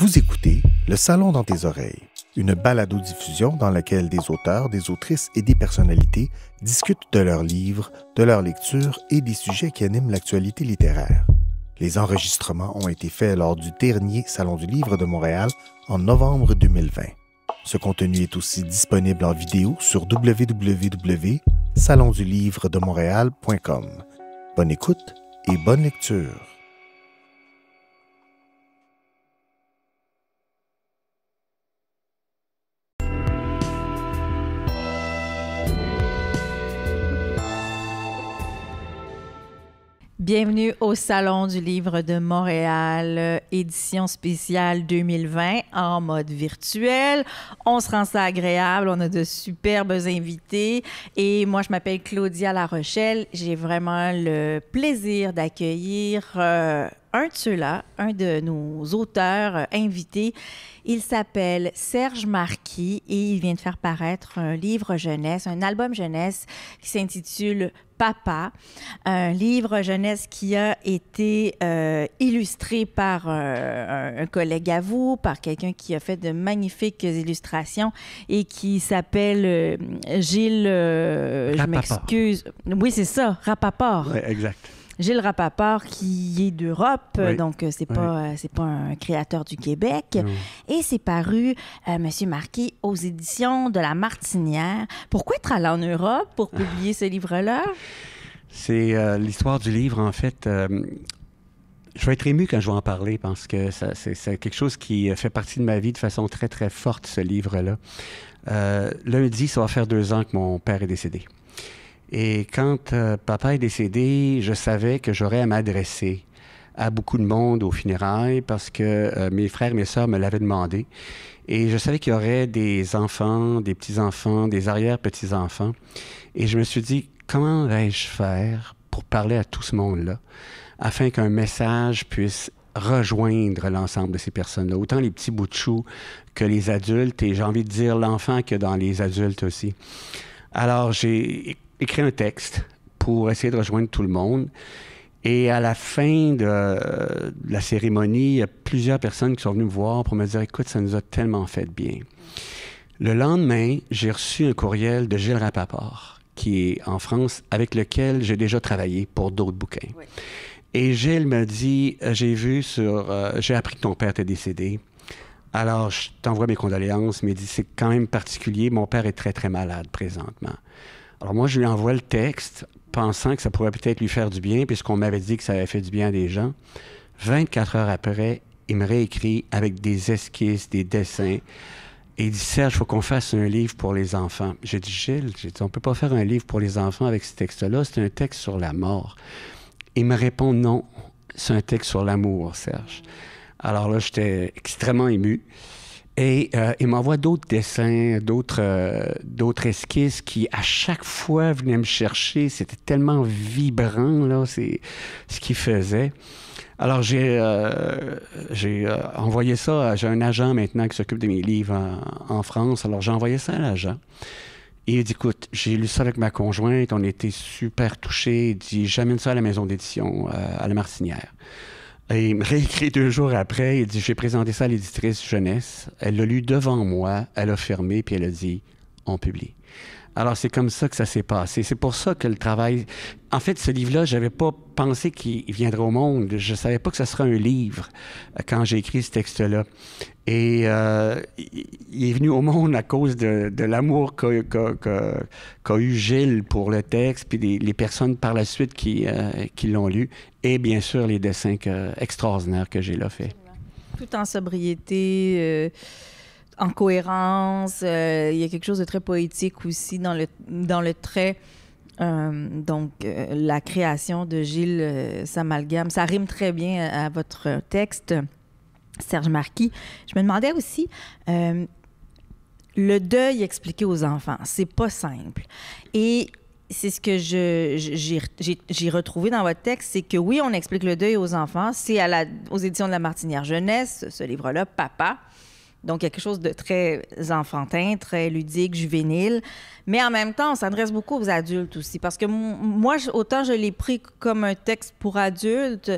Vous écoutez Le Salon dans tes oreilles, une balado-diffusion dans laquelle des auteurs, des autrices et des personnalités discutent de leurs livres, de leur lecture et des sujets qui animent l'actualité littéraire. Les enregistrements ont été faits lors du dernier Salon du Livre de Montréal en novembre 2020. Ce contenu est aussi disponible en vidéo sur www.salondulivredemontréal.com. Bonne écoute et bonne lecture. Bienvenue au Salon du Livre de Montréal, édition spéciale 2020 en mode virtuel. On se rend ça agréable, on a de superbes invités et moi je m'appelle Claudia Larochelle. J'ai vraiment le plaisir d'accueillir un de ceux-là, un de nos auteurs invités. Il s'appelle Serge Marquis et il vient de faire paraître un livre jeunesse, un album jeunesse qui s'intitule Papa, un livre jeunesse qui a été illustré par un collègue à vous, par quelqu'un qui a fait de magnifiques illustrations et qui s'appelle Gilles... je m'excuse. Oui, c'est ça, Rapaport. Oui, exact. Gilles Rapaport, qui est d'Europe, oui. donc c'est pas un créateur du Québec. Non. Et c'est paru, Monsieur Marquis, aux éditions de La Martinière. Pourquoi être allé en Europe pour publier ce livre-là? C'est l'histoire du livre, en fait. Je vais être ému quand je vais en parler parce que c'est quelque chose qui fait partie de ma vie de façon très, très forte, ce livre-là. Lundi, ça va faire 2 ans que mon père est décédé. Et quand papa est décédé, je savais que j'aurais à m'adresser à beaucoup de monde aux funérailles parce que mes frères et mes sœurs me l'avaient demandé. Et je savais qu'il y aurait des enfants, des petits-enfants, des arrière-petits-enfants. Et je me suis dit, comment vais-je faire pour parler à tout ce monde-là afin qu'un message puisse rejoindre l'ensemble de ces personnes-là, autant les petits bouts de chou que les adultes, et j'ai envie de dire l'enfant que dans les adultes aussi. Alors, j'ai écrit un texte pour essayer de rejoindre tout le monde. Et à la fin de la cérémonie, il y a plusieurs personnes qui sont venues me voir pour me dire « Écoute, ça nous a tellement fait de bien. » Le lendemain, j'ai reçu un courriel de Gilles Rapaport, qui est en France, avec lequel j'ai déjà travaillé pour d'autres bouquins. Oui. Et Gilles me dit « j'ai appris que ton père était décédé. Alors, je t'envoie mes condoléances. » Mais il dit « c'est quand même particulier. Mon père est très, très malade présentement. » Alors moi, je lui envoie le texte, pensant que ça pourrait peut-être lui faire du bien, puisqu'on m'avait dit que ça avait fait du bien à des gens. 24 heures après, il me réécrit avec des esquisses, des dessins. Et il dit « Serge, il faut qu'on fasse un livre pour les enfants. » J'ai dit « Gilles, on ne peut pas faire un livre pour les enfants avec ce texte-là. C'est un texte sur la mort. » Il me répond « Non, c'est un texte sur l'amour, Serge. » Alors là, j'étais extrêmement ému. Et il m'envoie d'autres dessins, d'autres esquisses qui, à chaque fois, venaient me chercher. C'était tellement vibrant, là, c'est ce qu'il faisait. Alors, j'ai envoyé ça. J'ai un agent maintenant qui s'occupe de mes livres en France. Alors, j'ai envoyé ça à l'agent. Et il dit, écoute, j'ai lu ça avec ma conjointe. On était super touchés. Il dit, j'amène ça à la maison d'édition, à La Martinière. Et il me réécrit 2 jours après, il dit « J'ai présenté ça à l'éditrice jeunesse. Elle l'a lu devant moi, elle a fermé, puis elle a dit « On publie ». Alors, c'est comme ça que ça s'est passé. C'est pour ça que le travail... En fait, ce livre-là, je n'avais pas pensé qu'il viendrait au monde. Je ne savais pas que ça serait un livre quand j'ai écrit ce texte-là. Et il est venu au monde à cause de l'amour qu'a eu Gilles pour le texte, puis les personnes par la suite qui l'ont lu, et bien sûr les dessins extraordinaires que Gilles a fait. Tout en sobriété... en cohérence, il y a quelque chose de très poétique aussi dans le trait. La création de Gilles s'amalgame. Ça rime très bien à votre texte, Serge Marquis. Je me demandais aussi, le deuil expliqué aux enfants, c'est pas simple. Et c'est ce que j'ai retrouvé dans votre texte, c'est que oui, on explique le deuil aux enfants. C'est aux éditions de La Martinière jeunesse, ce livre-là, Papa. Donc, quelque chose de très enfantin, très ludique, juvénile. Mais en même temps, on s'adresse beaucoup aux adultes aussi. Parce que moi, autant je l'ai pris comme un texte pour adultes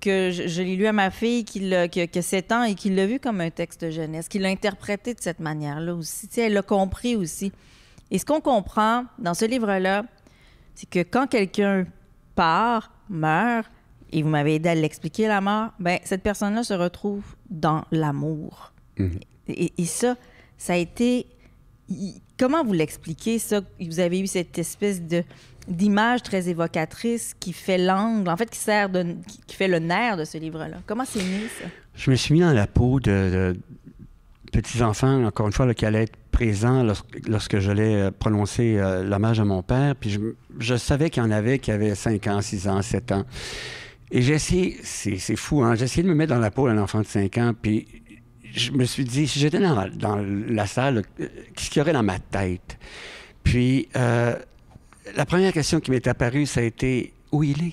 que je l'ai lu à ma fille qui a 7 ans et qui l'a vu comme un texte de jeunesse, qui l'a interprété de cette manière-là aussi. Tu sais, elle l'a compris aussi. Et ce qu'on comprend dans ce livre-là, c'est que quand quelqu'un part, meurt, et vous m'avez aidé à l'expliquer, la mort, bien, cette personne-là se retrouve dans l'amour. Et ça a été... Comment vous l'expliquez, ça? Vous avez eu cette espèce d'image très évocatrice qui fait l'angle, en fait, qui fait le nerf de ce livre-là. Comment c'est né, ça? Je me suis mis dans la peau de petits-enfants, encore une fois, là, qui allaient être présents lorsque j'allais prononcer l'hommage à mon père. Puis je savais qu'il y en avait qui avaient 5 ans, 6 ans, 7 ans. Et j'ai essayé, c'est fou, hein? J'ai essayé de me mettre dans la peau d'un enfant de 5 ans, puis je me suis dit, si j'étais dans la salle, qu'est-ce qu'il y aurait dans ma tête? Puis, la première question qui m'est apparue, ça a été, où il est?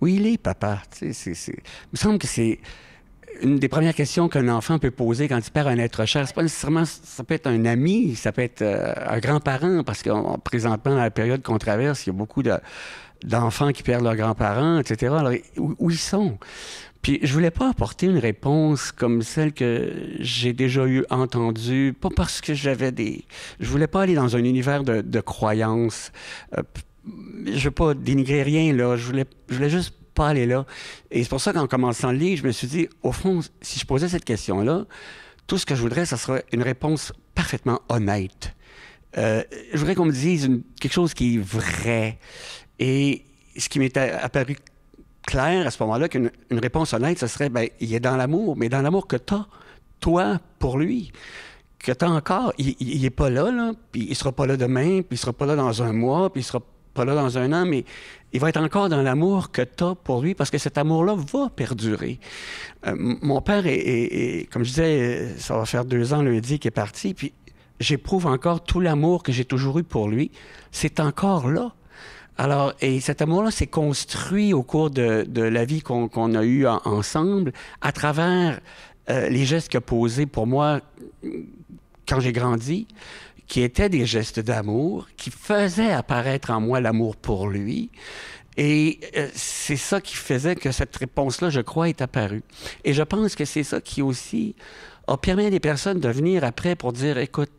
Où il est, papa? Tu sais, il me semble que c'est une des premières questions qu'un enfant peut poser quand il perd un être cher. C'est pas nécessairement, ça peut être un ami, ça peut être un grand-parent, parce que présentement, dans la période qu'on traverse, il y a beaucoup d'enfants qui perdent leurs grands-parents, etc. Alors, où ils sont? Puis je voulais pas apporter une réponse comme celle que j'ai déjà entendue, pas parce que je voulais pas aller dans un univers de croyances. Je veux pas dénigrer rien, là. Je voulais juste pas aller là. Et c'est pour ça qu'en commençant le livre, je me suis dit, au fond, si je posais cette question-là, tout ce que je voudrais, ça serait une réponse parfaitement honnête. Je voudrais qu'on me dise quelque chose qui est vrai. Et ce qui m'est apparu clair à ce moment-là, qu'une réponse honnête, ce serait, bien, il est dans l'amour, mais dans l'amour que t'as, toi, pour lui, que t'as encore. Il est pas là, puis il sera pas là demain, puis il sera pas là dans un mois, puis il sera pas là dans un an, mais il va être encore dans l'amour que t'as pour lui, parce que cet amour-là va perdurer. Mon père est, comme je disais, ça va faire 2 ans lundi qu'il est parti, puis j'éprouve encore tout l'amour que j'ai toujours eu pour lui. C'est encore là. Alors, et cet amour-là s'est construit au cours de la vie qu'on a eue ensemble, à travers les gestes qu'il a posés pour moi quand j'ai grandi, qui étaient des gestes d'amour, qui faisaient apparaître en moi l'amour pour lui. Et c'est ça qui faisait que cette réponse-là, je crois, est apparue. Et je pense que c'est ça qui aussi a permis à des personnes de venir après pour dire, écoute,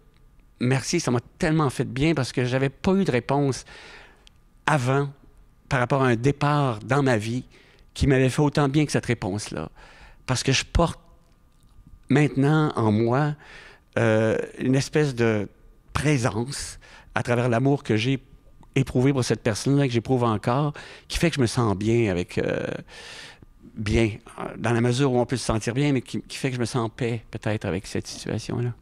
merci, ça m'a tellement fait de bien parce que j'avais pas eu de réponse avant, par rapport à un départ dans ma vie qui m'avait fait autant bien que cette réponse-là. Parce que je porte maintenant en moi une espèce de présence à travers l'amour que j'ai éprouvé pour cette personne-là, que j'éprouve encore, qui fait que je me sens bien bien, dans la mesure où on peut se sentir bien, mais qui fait que je me sens en paix, peut-être, avec cette situation-là.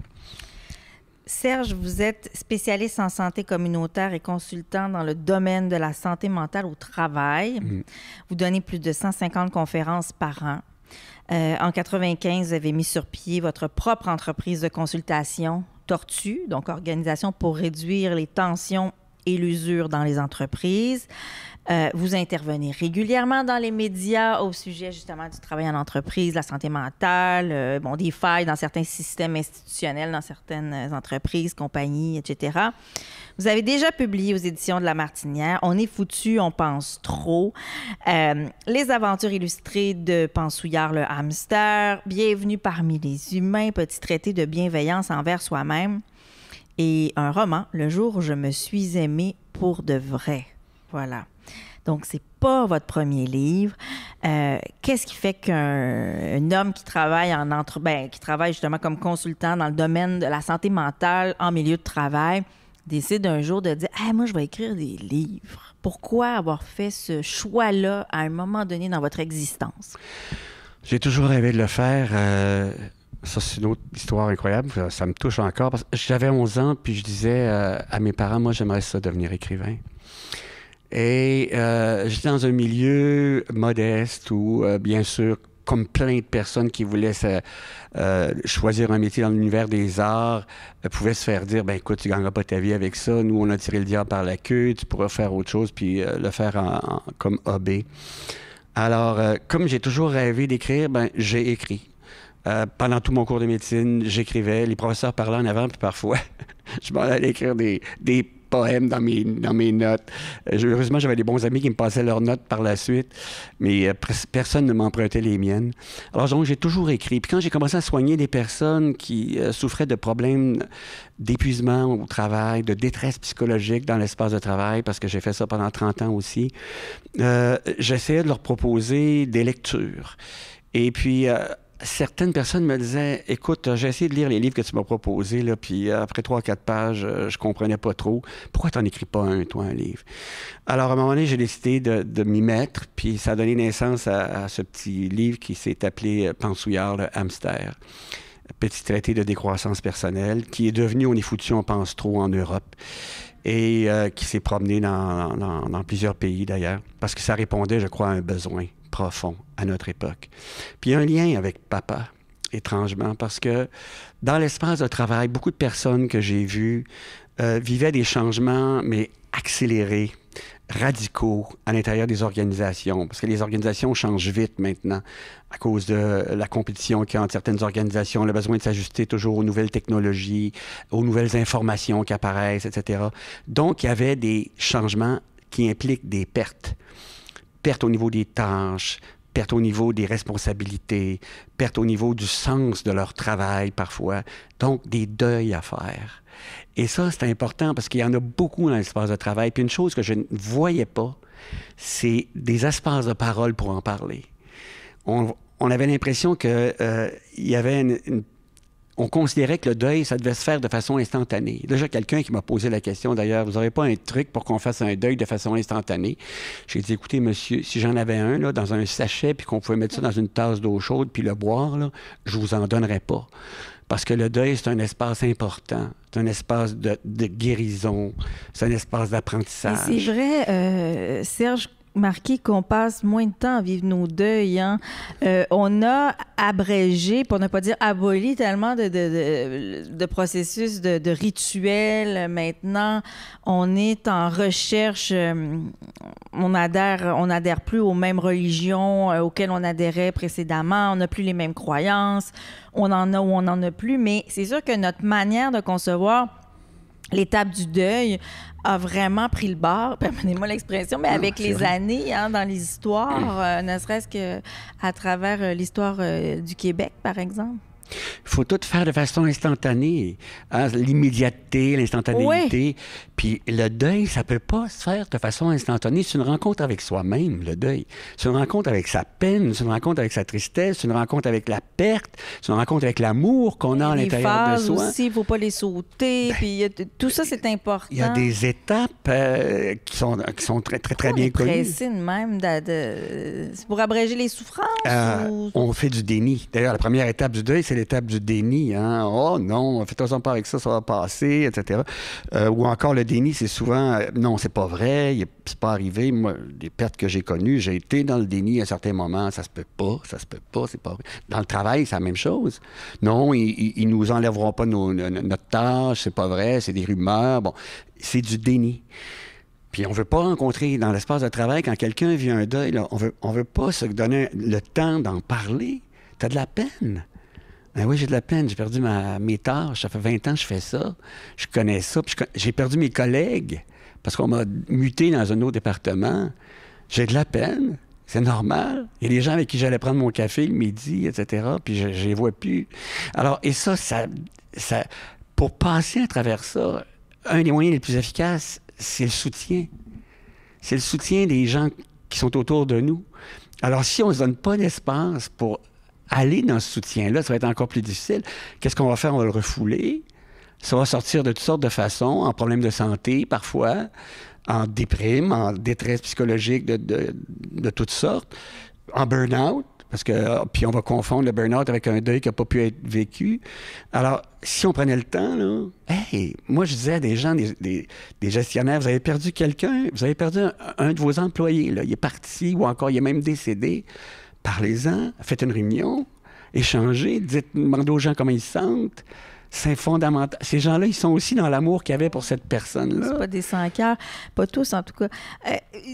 Serge, vous êtes spécialiste en santé communautaire et consultant dans le domaine de la santé mentale au travail. Vous donnez plus de 150 conférences par an. En 1995, vous avez mis sur pied votre propre entreprise de consultation, Tortue, donc organisation pour réduire les tensions et l'usure dans les entreprises. Vous intervenez régulièrement dans les médias au sujet justement du travail en entreprise, la santé mentale, des failles dans certains systèmes institutionnels, dans certaines entreprises, compagnies, etc. Vous avez déjà publié aux éditions de La Martinière « On est foutu, on pense trop »,« Les aventures illustrées de Pansouillard le hamster »,« Bienvenue parmi les humains »,« Petit traité de bienveillance envers soi-même » et un roman « Le jour où je me suis aimé pour de vrai ». Voilà. Donc, c'est pas votre premier livre. Qu'est-ce qui fait qu'un homme qui travaille qui travaille justement comme consultant dans le domaine de la santé mentale en milieu de travail décide un jour de dire « Hey, moi, je vais écrire des livres ». Pourquoi avoir fait ce choix-là à un moment donné dans votre existence? J'ai toujours rêvé de le faire. Ça, c'est une autre histoire incroyable. Ça me touche encore. Parce que j'avais 11 ans, puis je disais à mes parents, moi, j'aimerais ça devenir écrivain. Et j'étais dans un milieu modeste où, bien sûr, comme plein de personnes qui voulaient choisir un métier dans l'univers des arts, pouvaient se faire dire, ben écoute, tu gagneras pas ta vie avec ça. Nous, on a tiré le diable par la queue. Tu pourras faire autre chose puis le faire comme hobby. Alors, comme j'ai toujours rêvé d'écrire, ben j'ai écrit. Pendant tout mon cours de médecine, j'écrivais. Les professeurs parlaient en avant, puis parfois, je m'en allais écrire des poèmes dans mes notes. Heureusement, j'avais des bons amis qui me passaient leurs notes par la suite, mais personne ne m'empruntait les miennes. Alors donc, j'ai toujours écrit. Puis quand j'ai commencé à soigner des personnes qui souffraient de problèmes d'épuisement au travail, de détresse psychologique dans l'espace de travail, parce que j'ai fait ça pendant 30 ans aussi, j'essayais de leur proposer des lectures. Et puis, certaines personnes me disaient, écoute, j'ai essayé de lire les livres que tu m'as proposés, là, puis après 3-4 pages, je comprenais pas trop. Pourquoi t'en écris pas un, toi, un livre? Alors, à un moment donné, j'ai décidé de m'y mettre, puis ça a donné naissance à ce petit livre qui s'est appelé Pensouillard, le hamster. Petit traité de décroissance personnelle, qui est devenu On est foutu, on pense trop en Europe, et qui s'est promené dans plusieurs pays, d'ailleurs, parce que ça répondait, je crois, à un besoin profond à notre époque. Puis il y a un lien avec papa, étrangement, parce que dans l'espace de travail, beaucoup de personnes que j'ai vues vivaient des changements, mais accélérés, radicaux à l'intérieur des organisations, parce que les organisations changent vite maintenant à cause de la compétition qu'il y a entre certaines organisations, le besoin de s'ajuster toujours aux nouvelles technologies, aux nouvelles informations qui apparaissent, etc. Donc, il y avait des changements qui impliquent des pertes. Perte au niveau des tâches, perte au niveau des responsabilités, perte au niveau du sens de leur travail parfois. Donc, des deuils à faire. Et ça, c'est important parce qu'il y en a beaucoup dans l'espace de travail. Puis une chose que je ne voyais pas, c'est des espaces de parole pour en parler. On avait l'impression qu'il y avait on considérait que le deuil, ça devait se faire de façon instantanée. Déjà, quelqu'un qui m'a posé la question, d'ailleurs, vous n'aurez pas un truc pour qu'on fasse un deuil de façon instantanée? J'ai dit, écoutez, monsieur, si j'en avais un là, dans un sachet, puis qu'on pouvait mettre ça dans une tasse d'eau chaude, puis le boire, là, je vous en donnerais pas. Parce que le deuil, c'est un espace important. C'est un espace de guérison. C'est un espace d'apprentissage. Et c'est vrai, Serge, marqué qu'on passe moins de temps à vivre nos deuils. Hein? On a abrégé, pour ne pas dire aboli, tellement de processus, de rituels. Maintenant, on est en recherche. On adhère plus aux mêmes religions auxquelles on adhérait précédemment. On n'a plus les mêmes croyances. On en a ou on n'en a plus. Mais c'est sûr que notre manière de concevoir l'étape du deuil a vraiment pris le bord, pardonnez-moi l'expression, mais avec les années, hein, dans les histoires, ne serait-ce qu'à travers l'histoire du Québec, par exemple. Il faut tout faire de façon instantanée. Hein? L'immédiateté, l'instantanéité. Oui. Puis le deuil, ça ne peut pas se faire de façon instantanée. C'est une rencontre avec soi-même, le deuil. C'est une rencontre avec sa peine, c'est une rencontre avec sa tristesse, c'est une rencontre avec la perte, c'est une rencontre avec l'amour qu'on a à l'intérieur de soi. Aussi, il ne faut pas les sauter. Puis tout ça, c'est important. Il y a des étapes qui sont très, très, très bien connues. Pressé même c'est pour abréger les souffrances? On fait du déni. D'ailleurs, la première étape du deuil, c'est l'étape du déni. Hein? Oh non, faites-en pas avec ça, ça va passer, etc. Ou encore le déni, c'est souvent non, c'est pas vrai, c'est pas arrivé. Moi, les pertes que j'ai connues, j'ai été dans le déni à certains moments. Ça se peut pas, c'est pas vrai. Dans le travail, c'est la même chose. Non, ils nous enlèveront pas notre tâche, c'est pas vrai, c'est des rumeurs. Bon, c'est du déni. Puis on veut pas rencontrer dans l'espace de travail, quand quelqu'un vit un deuil, là, on veut pas se donner le temps d'en parler. T'as de la peine. Ben oui, j'ai de la peine. J'ai perdu mes tâches. Ça fait 20 ans que je fais ça. Je connais ça. Puis j'ai perdu mes collègues parce qu'on m'a muté dans un autre département. J'ai de la peine. C'est normal. Il y a des gens avec qui j'allais prendre mon café le midi, etc. Puis je les vois plus. Alors, et ça, pour passer à travers ça, un des moyens les plus efficaces, c'est le soutien. C'est le soutien des gens qui sont autour de nous. Alors, si on ne se donne pas d'espace pour aller dans ce soutien-là, ça va être encore plus difficile. Qu'est-ce qu'on va faire? On va le refouler. Ça va sortir de toutes sortes de façons, en problèmes de santé parfois, en déprime, en détresse psychologique de toutes sortes, en burn-out, parce que puis on va confondre le burn-out avec un deuil qui n'a pas pu être vécu. Alors, si on prenait le temps, là, hey, moi je disais à des gens, des gestionnaires, vous avez perdu quelqu'un, vous avez perdu un de vos employés, là, il est parti ou encore il est même décédé. Parlez-en, faites une réunion, échangez, demandez aux gens comment ils se sentent. C'est fondamental. Ces gens-là, ils sont aussi dans l'amour qu'il y avait pour cette personne-là. C'est pas des sans-cœurs, pas tous en tout cas.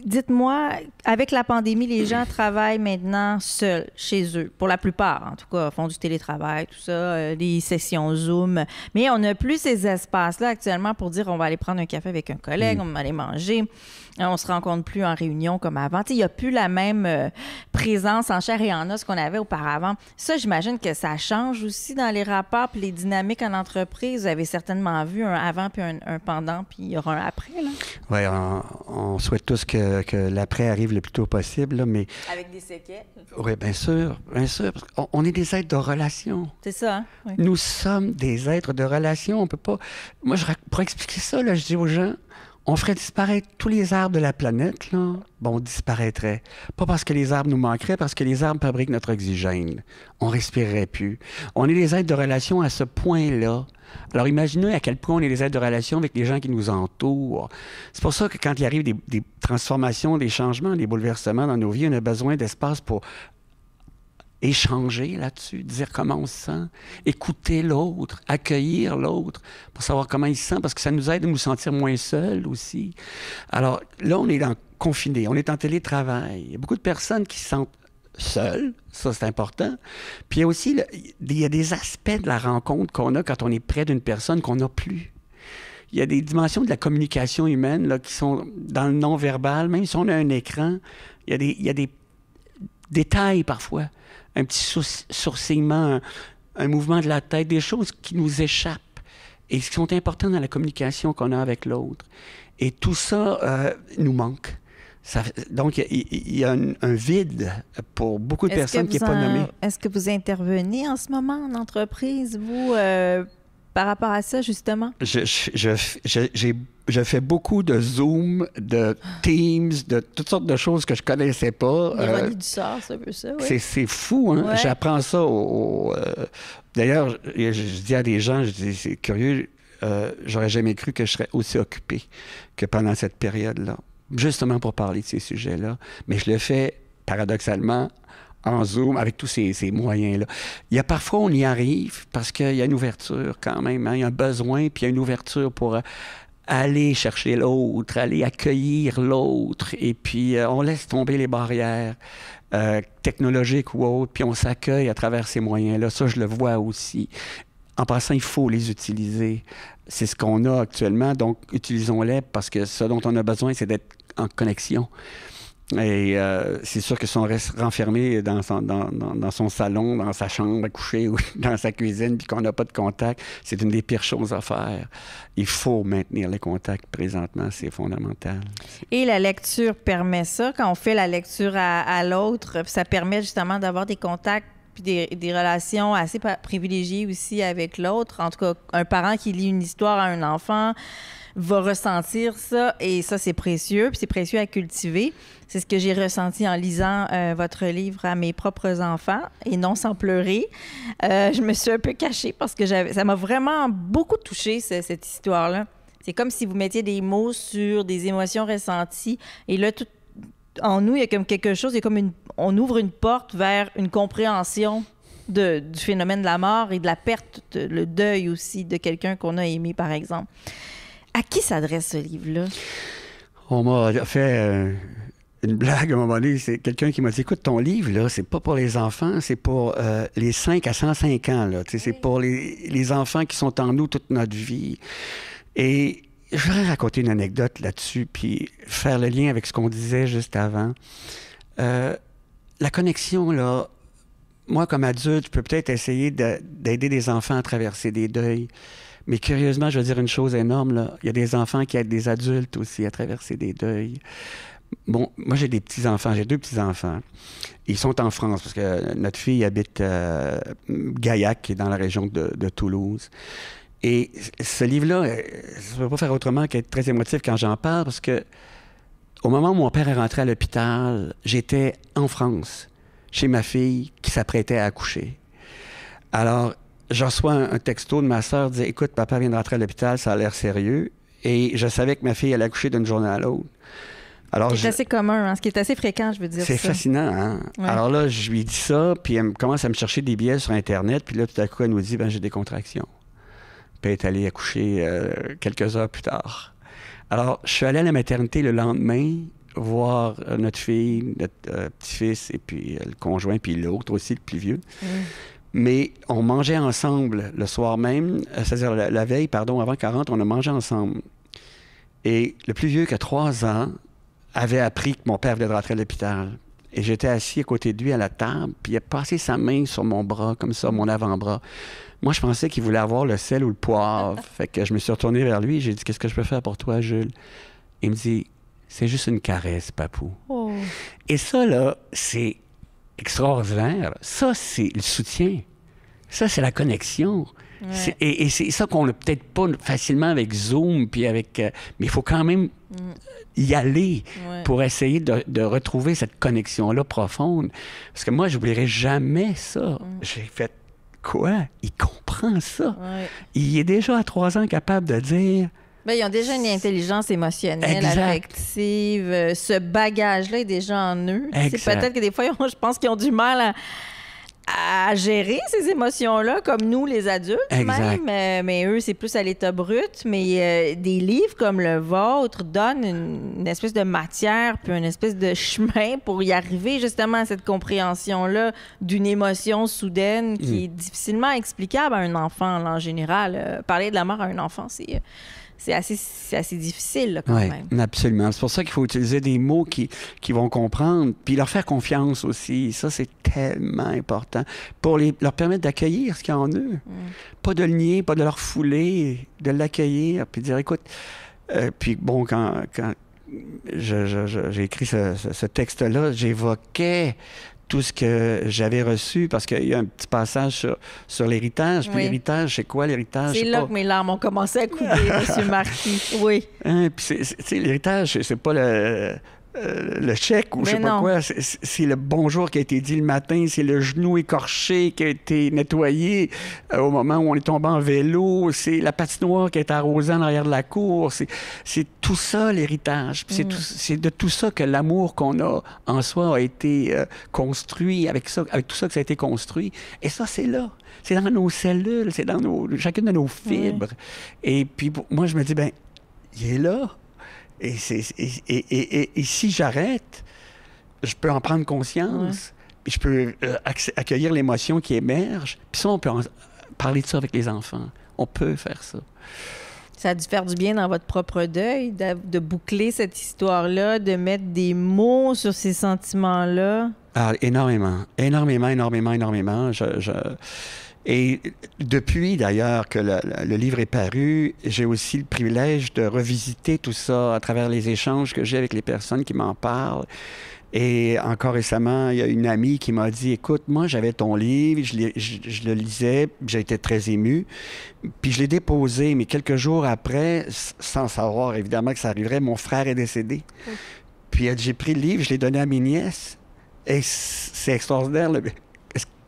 Dites-moi, avec la pandémie, les gens travaillent maintenant seuls, chez eux, pour la plupart en tout cas, font du télétravail, tout ça, des sessions Zoom. Mais on n'a plus ces espaces-là actuellement pour dire on va aller prendre un café avec un collègue, on va aller manger. On se rencontre plus en réunion comme avant. Il n'y a plus la même présence en chair et en os qu'on avait auparavant. Ça, j'imagine que ça change aussi dans les rapports puis les dynamiques en entreprise. Vous avez certainement vu un avant puis un pendant, puis il y aura un après. Oui, on souhaite tous que l'après arrive le plus tôt possible, là, mais... Avec des séquelles. Oui, bien sûr, parce qu'on est des êtres de relation. C'est ça, hein? Oui. Nous sommes des êtres de relation. On peut pas... Moi, pour expliquer ça, là, je dis aux gens... On ferait disparaître tous les arbres de la planète, là. Bon, on disparaîtrait. Pas parce que les arbres nous manqueraient, parce que les arbres fabriquent notre oxygène. On respirerait plus. On est des êtres de relation à ce point-là. Alors, imaginez à quel point on est des êtres de relation avec les gens qui nous entourent. C'est pour ça que quand il arrive des transformations, des changements, des bouleversements dans nos vies, on a besoin d'espace pour échanger là-dessus, dire comment on se sent, écouter l'autre, accueillir l'autre pour savoir comment il se sent, parce que ça nous aide à nous sentir moins seuls aussi. Alors là, on est confiné, on est en télétravail. Il y a beaucoup de personnes qui se sentent seules, ça c'est important. Puis il y a aussi il y a des aspects de la rencontre qu'on a quand on est près d'une personne qu'on n'a plus. Il y a des dimensions de la communication humaine là, qui sont dans le non-verbal, même si on a un écran, il y a des détails parfois. Un petit sourcillement, un mouvement de la tête, des choses qui nous échappent et qui sont importantes dans la communication qu'on a avec l'autre. Et tout ça nous manque. Donc, il y a un vide pour beaucoup de personnes qui n'est pas nommé. Est-ce que vous intervenez en ce moment en entreprise, vous, par rapport à ça, justement? Je fais beaucoup de Zoom, de Teams, de toutes sortes de choses que je connaissais pas. L'ironie du sort, c'est un peu ça, oui. C'est fou, hein? Ouais. J'apprends ça D'ailleurs, je dis à des gens, je dis, c'est curieux, j'aurais jamais cru que je serais aussi occupé que pendant cette période-là, justement pour parler de ces sujets-là. Mais je le fais, paradoxalement, en Zoom, avec tous ces moyens-là. Il y a parfois, on y arrive parce qu'il y a une ouverture quand même, hein? Il y a un besoin, puis il y a une ouverture pour aller chercher l'autre, aller accueillir l'autre, et puis on laisse tomber les barrières technologiques ou autres, puis on s'accueille à travers ces moyens-là. Ça, je le vois aussi. En passant, il faut les utiliser. C'est ce qu'on a actuellement, donc utilisons-les parce que ce dont on a besoin, c'est d'être en connexion. Et c'est sûr que si on reste renfermé dans son salon, dans sa chambre à coucher ou dans sa cuisine, puis qu'on n'a pas de contact, c'est une des pires choses à faire. Il faut maintenir les contacts présentement, c'est fondamental. Et la lecture permet ça. Quand on fait la lecture à l'autre, ça permet justement d'avoir des contacts puis des relations assez privilégiées aussi avec l'autre. En tout cas, un parent qui lit une histoire à un enfant va ressentir ça, et ça, c'est précieux, puis c'est précieux à cultiver. C'est ce que j'ai ressenti en lisant votre livre à mes propres enfants, et non sans pleurer. Je me suis un peu cachée parce que ça m'a vraiment beaucoup touchée, cette histoire-là. C'est comme si vous mettiez des mots sur des émotions ressenties, et là, tout en nous, il y a comme quelque chose, on ouvre une porte vers une compréhension du phénomène de la mort et de la perte, le deuil aussi de quelqu'un qu'on a aimé, par exemple. À qui s'adresse ce livre-là? On m'a fait une blague à un moment donné. C'est quelqu'un qui m'a dit, écoute, ton livre, là, c'est pas pour les enfants, c'est pour les 5 à 105 ans. Là. Oui. C'est pour les enfants qui sont en nous toute notre vie. Et je voudrais raconter une anecdote là-dessus, puis faire le lien avec ce qu'on disait juste avant. La connexion, là, moi, comme adulte, je peux peut-être essayer d'aider des enfants à traverser des deuils. Mais curieusement, je veux dire une chose énorme, là. Il y a des enfants qui aident des adultes aussi à traverser des deuils. Bon, moi, j'ai des petits-enfants. J'ai 2 petits-enfants. Ils sont en France parce que notre fille habite Gaillac, qui est dans la région de Toulouse. Et ce livre-là, je ne peux pas faire autrement qu'être très émotif quand j'en parle, parce que au moment où mon père est rentré à l'hôpital, j'étais en France, chez ma fille qui s'apprêtait à accoucher. Alors, je reçois un texto de ma sœur qui disait « Écoute, papa vient de rentrer à l'hôpital, ça a l'air sérieux. » Et je savais que ma fille allait accoucher d'une journée à l'autre. Alors, c'est assez commun, hein, ce qui est assez fréquent, je veux dire. C'est fascinant, hein? Ouais. Alors là, je lui dis ça, puis elle commence à me chercher des billets sur Internet, puis là, tout à coup, elle nous dit « j'ai des contractions. » puis elle est allée accoucher quelques heures plus tard. Alors, je suis allé à la maternité le lendemain voir notre fille, notre petit-fils, et puis le conjoint, puis l'autre aussi, le plus vieux. Mais on mangeait ensemble le soir même, c'est-à-dire la veille, pardon, avant 40, on a mangé ensemble. Et le plus vieux, qui a 3 ans, avait appris que mon père venait de rentrer à l'hôpital. Et j'étais assis à côté de lui à la table, puis il a passé sa main sur mon bras, comme ça, mon avant-bras. Moi, je pensais qu'il voulait avoir le sel ou le poivre. Fait que je me suis retourné vers lui, j'ai dit « Qu'est-ce que je peux faire pour toi, Jules? » Il me dit « C'est juste une caresse, papou. Oh. » Et ça, là, c'est extraordinaire. Ça, c'est le soutien. Ça, c'est la connexion. Ouais. Et c'est ça qu'on n'a peut-être pas facilement avec Zoom, puis avec... mais il faut quand même y aller pour essayer de retrouver cette connexion-là profonde. Parce que moi, je n'oublierai jamais ça. J'ai fait quoi? Il comprend ça. Ouais. Il est déjà à 3 ans capable de dire... Bien, ils ont déjà une intelligence émotionnelle, affective. Ce bagage-là est déjà en eux. C'est peut-être que des fois, je pense qu'ils ont du mal à gérer ces émotions-là, comme nous, les adultes même. Mais eux, c'est plus à l'état brut. Mais des livres comme le vôtre donnent une espèce de matière puis une espèce de chemin pour y arriver justement à cette compréhension-là d'une émotion soudaine qui est difficilement explicable à un enfant, là, en général. Parler de la mort à un enfant, c'est assez difficile, là, quand même. Absolument. C'est pour ça qu'il faut utiliser des mots qui vont comprendre, puis leur faire confiance aussi. Ça, c'est tellement important pour leur permettre d'accueillir ce qu'il y a en eux. Pas de le nier, pas de leur fouler, de l'accueillir, puis de dire, écoute... puis bon, quand j'ai écrit ce texte-là, j'évoquais tout ce que j'avais reçu, parce qu'il y a un petit passage sur l'héritage. Puis l'héritage, c'est quoi l'héritage? C'est là que mes larmes ont commencé à couler, M. Marquis. Oui. Hein, puis l'héritage, c'est pas le chèque ou je sais pas quoi. C'est le bonjour qui a été dit le matin, c'est le genou écorché qui a été nettoyé au moment où on est tombé en vélo, c'est la patinoire qui a été arrosée en arrière de la cour. C'est tout ça, l'héritage. Puis c'est de tout ça que l'amour qu'on a en soi a été construit, avec tout ça que ça a été construit. Et ça, c'est là. C'est dans nos cellules, c'est dans chacune de nos fibres. Et puis, moi, je me dis, il est là. Et si j'arrête, je peux en prendre conscience, puis je peux accueillir l'émotion qui émerge. Puis ça, on peut parler de ça avec les enfants. On peut faire ça. Ça a dû faire du bien dans votre propre deuil, de boucler cette histoire-là, de mettre des mots sur ces sentiments-là? Ah, énormément. Et depuis, d'ailleurs, que le livre est paru, j'ai aussi le privilège de revisiter tout ça à travers les échanges que j'ai avec les personnes qui m'en parlent. Et encore récemment, il y a une amie qui m'a dit, « Écoute, moi, j'avais ton livre, je le lisais, j'ai été très ému, puis je l'ai déposé, mais quelques jours après, sans savoir évidemment que ça arriverait, mon frère est décédé. Puis j'ai pris le livre, je l'ai donné à mes nièces, et c'est extraordinaire,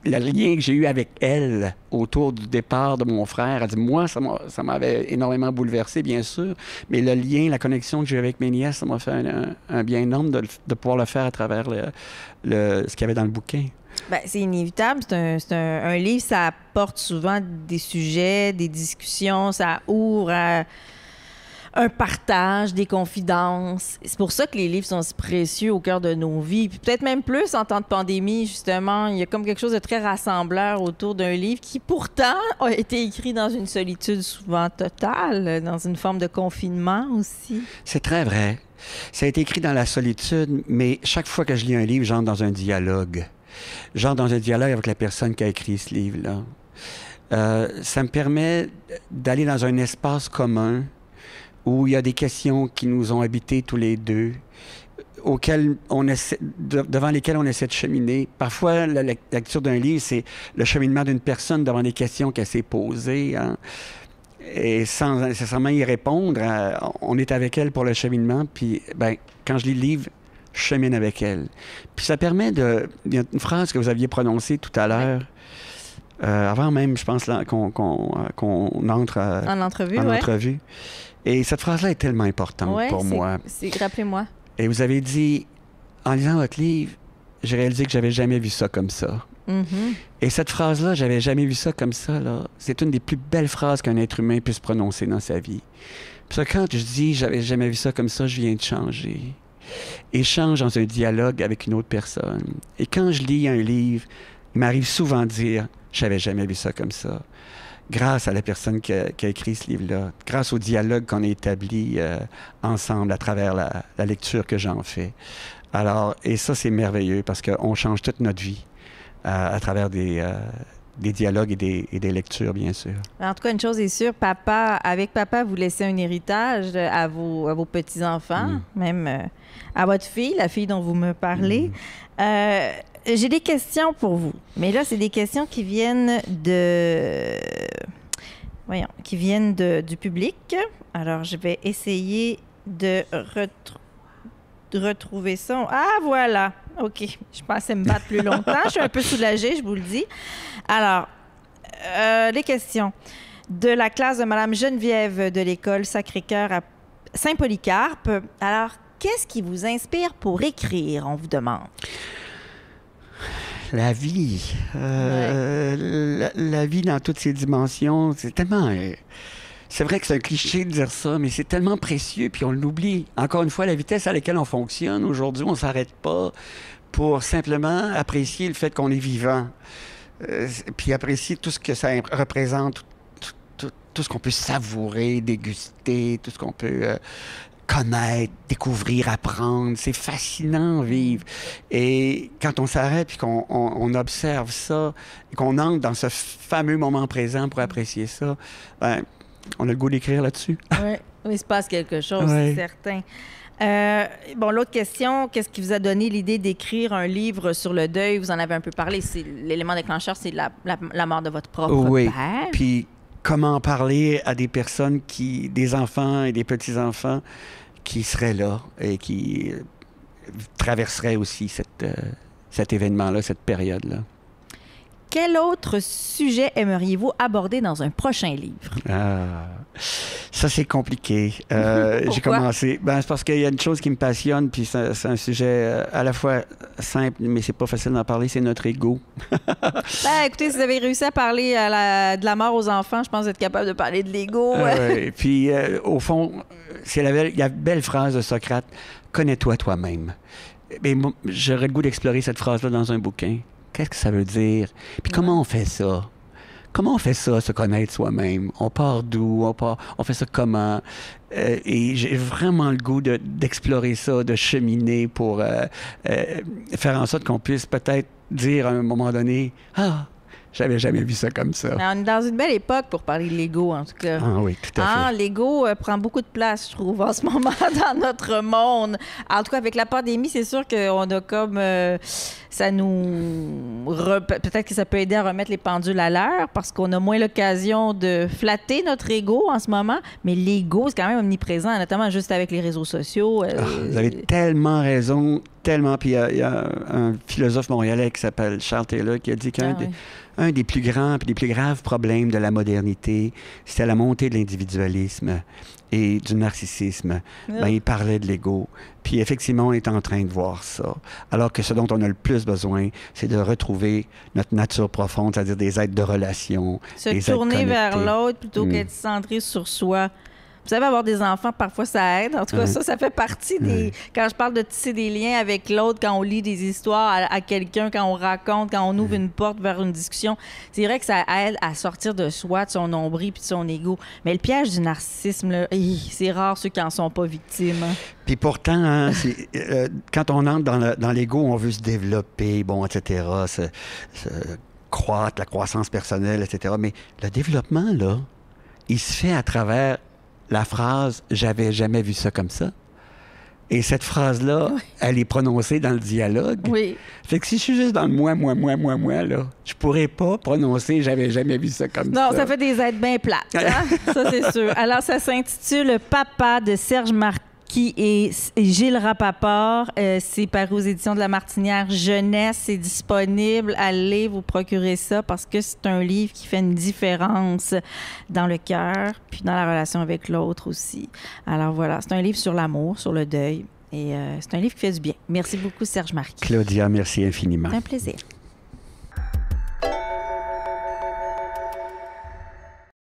le lien que j'ai eu avec elle autour du départ de mon frère. Elle dit, moi, ça m'avait énormément bouleversé, bien sûr, mais le lien, la connexion que j'ai eu avec mes nièces, ça m'a fait un bien énorme de pouvoir le faire à travers ce qu'il y avait dans le bouquin. Bien, c'est inévitable. C'est un livre, ça apporte souvent des sujets, des discussions, ça ouvre à un partage, des confidences. C'est pour ça que les livres sont si précieux au cœur de nos vies. Puis peut-être même plus en temps de pandémie, justement. Il y a comme quelque chose de très rassembleur autour d'un livre qui, pourtant, a été écrit dans une solitude souvent totale, dans une forme de confinement aussi. C'est très vrai. Ça a été écrit dans la solitude, mais chaque fois que je lis un livre, j'entre dans un dialogue. J'entre dans un dialogue avec la personne qui a écrit ce livre-là. Ça me permet d'aller dans un espace commun où il y a des questions qui nous ont habités tous les deux, devant lesquelles on essaie de cheminer. Parfois, la lecture d'un livre, c'est le cheminement d'une personne devant des questions qu'elle s'est posées, hein, et sans nécessairement y répondre. On est avec elle pour le cheminement, puis quand je lis le livre, je chemine avec elle. Puis ça permet il y a une phrase que vous aviez prononcée tout à l'heure, avant même, je pense, qu'on entre en entrevue. Et cette phrase-là est tellement importante pour moi. Rappelez-moi. Et vous avez dit, en lisant votre livre, j'ai réalisé que j'avais jamais vu ça comme ça. Et cette phrase-là, j'avais jamais vu ça comme ça, là. C'est une des plus belles phrases qu'un être humain puisse prononcer dans sa vie. Puis ça, quand je dis j'avais jamais vu ça comme ça, je viens de changer. Et je change dans un dialogue avec une autre personne. Et quand je lis un livre, il m'arrive souvent de dire j'avais jamais vu ça comme ça. Grâce à la personne qui a écrit ce livre-là, grâce au dialogue qu'on a établi ensemble à travers la lecture que j'en fais. Alors, et ça, c'est merveilleux parce qu'on change toute notre vie à travers des dialogues et des lectures, bien sûr. En tout cas, une chose est sûre, avec papa, vous laissez un héritage à vos petits-enfants, même à votre fille, la fille dont vous me parlez. J'ai des questions pour vous, mais là, c'est des questions qui viennent du public. Alors, je vais essayer de retrouver ça. Ah, voilà! OK. Je pensais me battre plus longtemps. Je suis un peu soulagée, je vous le dis. Alors, les questions. De la classe de Mme Geneviève de l'école Sacré-Cœur à Saint-Polycarpe. Alors, qu'est-ce qui vous inspire pour écrire, on vous demande? La vie. La vie dans toutes ses dimensions. C'est tellement... c'est vrai que c'est un cliché de dire ça, mais c'est tellement précieux, puis on l'oublie. Encore une fois, la vitesse à laquelle on fonctionne, aujourd'hui, on ne s'arrête pas pour simplement apprécier le fait qu'on est vivant. Puis apprécier tout ce que ça représente, tout ce qu'on peut savourer, déguster, tout ce qu'on peut connaître, découvrir, apprendre. C'est fascinant, vivre. Et quand on s'arrête puis qu'on observe ça, et qu'on entre dans ce fameux moment présent pour apprécier ça, ben, on a le goût d'écrire là-dessus. Oui, il se passe quelque chose, c'est certain. Bon, l'autre question, qu'est-ce qui vous a donné l'idée d'écrire un livre sur le deuil? Vous en avez un peu parlé. L'élément déclencheur, c'est la mort de votre propre père. Puis comment parler à des personnes des enfants et des petits-enfants qui seraient là et qui traverseraient aussi cet événement-là, cette période-là. Quel autre sujet aimeriez-vous aborder dans un prochain livre? Ça, c'est compliqué. J'ai commencé... c'est parce qu'il y a une chose qui me passionne, puis c'est un sujet à la fois simple, mais c'est pas facile d'en parler, c'est notre ego. Écoutez, si vous avez réussi à parler de la mort aux enfants, je pense que vous êtes capable de parler de l'ego. Puis, au fond, il y a une belle phrase de Socrate, « Connais-toi toi-même ». Mais moi, j'aurais le goût d'explorer cette phrase-là dans un bouquin. Qu'est-ce que ça veut dire? Puis comment on fait ça? Comment on fait ça, se connaître soi-même? On part d'où? On fait ça comment? Et j'ai vraiment le goût d'explorer ça, de cheminer pour faire en sorte qu'on puisse peut-être dire à un moment donné « Ah, j'avais jamais vu ça comme ça. » On est dans une belle époque pour parler de l'ego, en tout cas. Ah oui, tout à fait. L'ego prend beaucoup de place, je trouve, en ce moment dans notre monde. En tout cas, avec la pandémie, c'est sûr qu'on a comme... ça nous... Peut-être que ça peut aider à remettre les pendules à l'heure parce qu'on a moins l'occasion de flatter notre ego en ce moment. Mais l'ego, c'est quand même omniprésent, notamment juste avec les réseaux sociaux. Vous avez tellement raison, tellement. Puis il y a un philosophe montréalais qui s'appelle Charles Taylor qui a dit qu'un des plus grands et des plus graves problèmes de la modernité, c'était la montée de l'individualisme et du narcissisme. Il parlait de l'ego. Puis effectivement, on est en train de voir ça. Alors que ce dont on a le plus besoin, c'est de retrouver notre nature profonde, c'est-à-dire des êtres de relation. Se tourner vers l'autre plutôt qu'être centré sur soi. Vous savez, avoir des enfants, parfois, ça aide. En tout cas, ça fait partie des... Quand je parle de tisser des liens avec l'autre, quand on lit des histoires à quelqu'un, quand on raconte, quand on ouvre une porte vers une discussion, c'est vrai que ça aide à sortir de soi, de son nombril puis de son ego. Mais le piège du narcissisme, là, c'est rare ceux qui n'en sont pas victimes. Puis pourtant, quand on entre dans l'ego, on veut se développer, etc., croître, la croissance personnelle, etc. Mais le développement, là, il se fait à travers la phrase « j'avais jamais vu ça comme ça ». Et cette phrase-là, elle est prononcée dans le dialogue. Oui. Fait que si je suis juste dans le moi, là, je pourrais pas prononcer « j'avais jamais vu ça comme ça ». Non, ça fait des aides bien plates, hein? Ça, c'est sûr. Alors, ça s'intitule « Papa » de Serge Marquis et Gilles Rapaport. C'est paru aux éditions de La Martinière Jeunesse. C'est disponible. Allez vous procurer ça parce que c'est un livre qui fait une différence dans le cœur puis dans la relation avec l'autre aussi. Alors voilà, c'est un livre sur l'amour, sur le deuil et c'est un livre qui fait du bien. Merci beaucoup, Serge Marquis. Claudia, merci infiniment. C'est un plaisir.